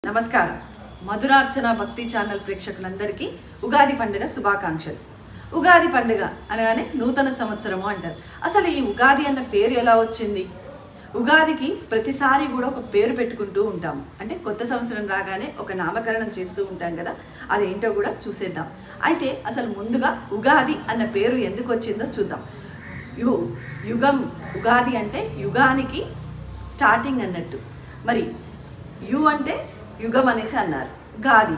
నమస్కారం. మధురార్చన భక్తి ఛానల్ ప్రేక్షకులందరికీ ఉగాది పండుగ శుభాకాంక్షలు. ఉగాది పండుగ అనగానే నూతన సంవత్సరము అంటారు. అసలు ఈ ఉగాది అన్న పేరు ఎలా వచ్చింది? ఉగాదికి ప్రతిసారి కూడా ఒక పేరు పెట్టుకుంటూ ఉంటాము. అంటే కొత్త సంవత్సరం రాగానే ఒక నామకరణం చేస్తూ ఉంటాం కదా, అదేంటో కూడా చూసేద్దాం. అయితే అసలు ముందుగా ఉగాది అన్న పేరు ఎందుకు వచ్చిందో చూద్దాం. యుగం, ఉగాది అంటే యుగానికి స్టార్టింగ్ అన్నట్టు. మరి యు అంటే యుగం అనేసి అన్నారు. గాది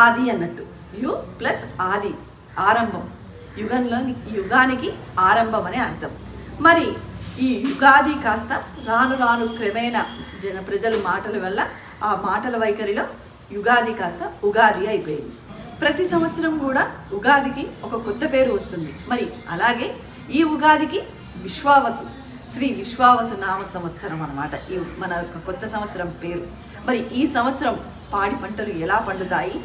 ఆది అన్నట్టు. యు ప్లస్ ఆది, ఆరంభం. యుగానికి ఆరంభం అనే అర్థం. మరి ఈ యుగాది కాస్త రాను రాను క్రమేణా ప్రజల మాటల వల్ల ఆ మాటల వైఖరిలో యుగాది కాస్త ఉగాది అయిపోయింది. ప్రతి సంవత్సరం కూడా ఉగాదికి ఒక కొత్త పేరు వస్తుంది. మరి అలాగే ఈ ఉగాదికి విశ్వావసు, శ్రీ విశ్వావసు నామ సంవత్సరం అన్నమాట ఈ మన కొత్త సంవత్సరం పేరు. మరి ఈ సంవత్సరం పాడి పంటలు ఎలా పండుతాయి,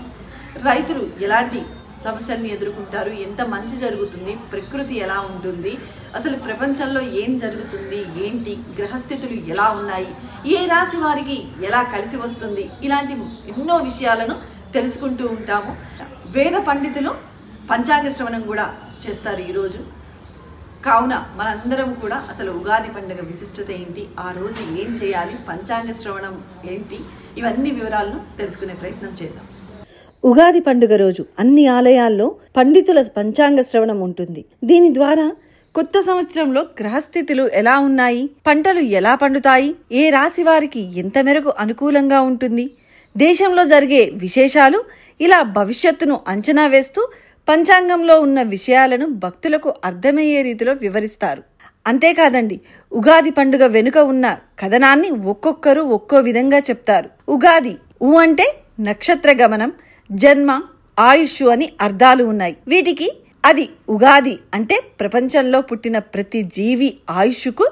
రైతులు ఎలాంటి సమస్యల్ని ఎదుర్కొంటారు, ఎంత మంచి జరుగుతుంది, ప్రకృతి ఎలా ఉంటుంది, అసలు ప్రపంచంలో ఏం జరుగుతుంది, ఏంటి గ్రహస్థితులు ఎలా ఉన్నాయి, ఏ రాశి వారికి ఎలా కలిసి వస్తుంది, ఇలాంటి ఎన్నో విషయాలను తెలుసుకుంటూ ఉంటాము. వేద పండితులు పంచాంగ శ్రవణం కూడా చేస్తారు ఈరోజు. కావున మనందరం కూడా అసలు ఉగాది పండుగ విశిష్టత ఏంటి, ఆ రోజు ఏం చేయాలి, పంచాంగ శ్రవణం ఏంటి, ఇవన్నీ వివరాలను తెలుసుకునే ప్రయత్నం చేద్దాం. ఉగాది పండుగ రోజు అన్ని ఆలయాల్లో పండితుల పంచాంగ శ్రవణం ఉంటుంది. దీని ద్వారా కొత్త సంవత్సరంలో గ్రహస్థితులు ఎలా ఉన్నాయి, పంటలు ఎలా పండుతాయి, ఏ రాశి వారికి ఎంత మేరకు అనుకూలంగా ఉంటుంది, దేశంలో జరిగే విశేషాలు, ఇలా భవిష్యత్తును అంచనా వేస్తూ పంచాంగంలో ఉన్న విషయాలను భక్తులకు అర్థమయ్యే రీతిలో వివరిస్తారు. అంతేకాదండి, ఉగాది పండుగ వెనుక ఉన్న కథనాన్ని ఒక్కొక్కరు ఒక్కో విధంగా చెప్తారు. ఉగాది ఉ అంటే నక్షత్ర గమనం, జన్మ, ఆయుష్ అని అర్థాలు ఉన్నాయి. వీటికి అది ఉగాది అంటే ప్రపంచంలో పుట్టిన ప్రతి జీవి ఆయుష్కు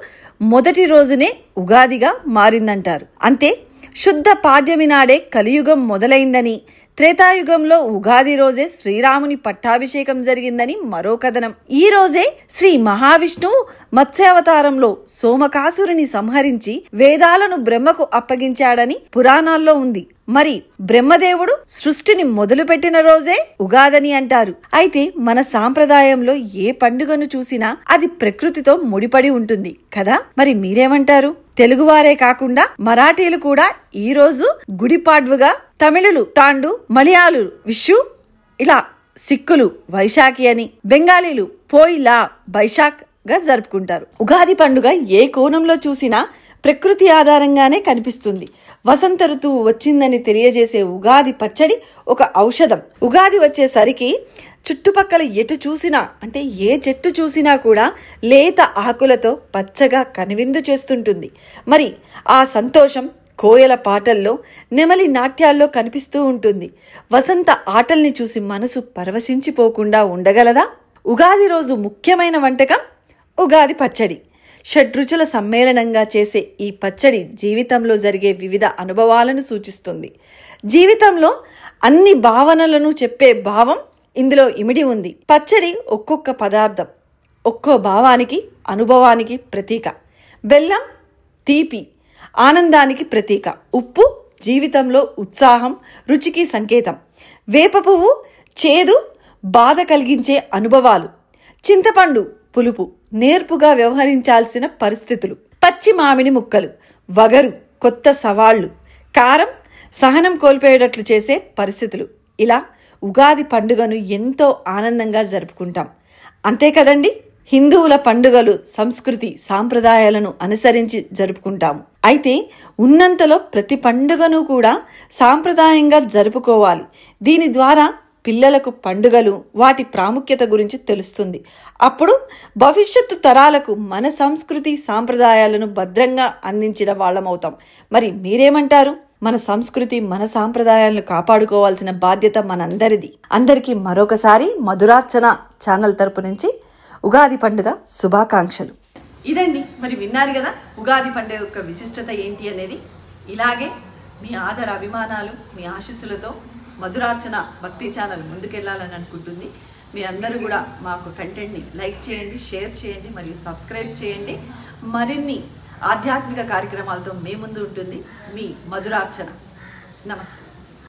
మొదటి రోజునే ఉగాదిగా మారిందంటారు. అంతే, శుద్ధ పాడ్యమి నాడే కలియుగం మొదలైందని, త్రేతాయుగంలో ఉగాది రోజే శ్రీరాముని పట్టాభిషేకం జరిగిందని మరో కథనం. ఈ రోజే శ్రీ మహావిష్ణువు మత్స్యావతారంలో సోమకాసురుని సంహరించి వేదాలను బ్రహ్మకు అప్పగించాడని పురాణాల్లో ఉంది. మరి బ్రహ్మదేవుడు సృష్టిని మొదలుపెట్టిన రోజే ఉగాదని అంటారు. అయితే మన సాంప్రదాయంలో ఏ పండుగను చూసినా అది ప్రకృతితో ముడిపడి ఉంటుంది కదా. మరి మీరేమంటారు? తెలుగువారే కాకుండా మరాఠీలు కూడా ఈ రోజు గుడిపాడ్వుగా, తమిళులు తాండు, మలయాళులు విషు, ఇలా సిక్కులు వైశాఖి అని, బెంగాలీలు పోయిలా బైశాఖ్ గా జరుపుకుంటారు. ఉగాది పండుగ ఏ కోణంలో చూసినా ప్రకృతి ఆధారంగానే కనిపిస్తుంది. వసంత ఋతువు వచ్చిందని తెలియజేసే ఉగాది పచ్చడి ఒక ఔషధం. ఉగాది వచ్చేసరికి చుట్టుపక్కల ఎటు చూసినా, అంటే ఏ చెట్టు చూసినా కూడా లేత ఆకులతో పచ్చగా కనువిందు చేస్తుంటుంది. మరి ఆ సంతోషం కోయల పాటల్లో, నెమలి నాట్యాల్లో కనిపిస్తూ ఉంటుంది. వసంత ఆటల్ని చూసి మనసు పరవశించిపోకుండా ఉండగలదా? ఉగాది రోజు ముఖ్యమైన వంటకం ఉగాది పచ్చడి. షడ్రుచుల సమ్మేళనంగా చేసే ఈ పచ్చడి జీవితంలో జరిగే వివిధ అనుభవాలను సూచిస్తుంది. జీవితంలో అన్ని భావనలను చెప్పే భావం ఇందులో ఇమిడి ఉంది. పచ్చడి ఒక్కొక్క పదార్థం ఒక్కో భావానికి, అనుభవానికి ప్రతీక. బెల్లం తీపి, ఆనందానికి ప్రతీక. ఉప్పు జీవితంలో ఉత్సాహం, రుచికి సంకేతం. వేప పువ్వు చేదు, బాధ కలిగించే అనుభవాలు. చింతపండు పులుపు, నేర్పుగా వ్యవహరించాల్సిన పరిస్థితులు. పచ్చి మామిడి ముక్కలు వగరు, కొత్త సవాళ్లు. కారం సహనం కోల్పోయేటట్లు చేసే పరిస్థితులు. ఇలా ఉగాది పండుగను ఎంతో ఆనందంగా జరుపుకుంటాం. అంతే కదండి, హిందువుల పండుగలు సంస్కృతి సాంప్రదాయాలను అనుసరించి జరుపుకుంటాము. అయితే ఉన్నంతలో ప్రతి పండుగను కూడా సాంప్రదాయంగా జరుపుకోవాలి. దీని ద్వారా పిల్లలకు పండుగలు, వాటి ప్రాముఖ్యత గురించి తెలుస్తుంది. అప్పుడు భవిష్యత్తు తరాలకు మన సంస్కృతి సాంప్రదాయాలను భద్రంగా అందించిన వాళ్ళమవుతాం. మరి మీరేమంటారు? మన సంస్కృతి, మన సాంప్రదాయాలను కాపాడుకోవాల్సిన బాధ్యత మనందరిది. అందరికీ మరొకసారి మధురార్చన ఛానల్ తరపు నుంచి ఉగాది పండుగ శుభాకాంక్షలు. ఇదండి, మరి విన్నారు కదా ఉగాది పండుగ యొక్క విశిష్టత ఏంటి అనేది. ఇలాగే మీ ఆదర అభిమానాలు, మీ ఆశీస్సులతో మధురార్చన భక్తి ఛానల్ ముందుకెళ్లాలని అనుకుంటుంది. మీ అందరూ కూడా మాకు కంటెంట్ని లైక్ చేయండి, షేర్ చేయండి మరియు సబ్స్క్రైబ్ చేయండి. మరిన్ని ఆధ్యాత్మిక కార్యక్రమాలతో మీ ముందు ఉంటుంది మీ మధురార్చన. నమస్తే.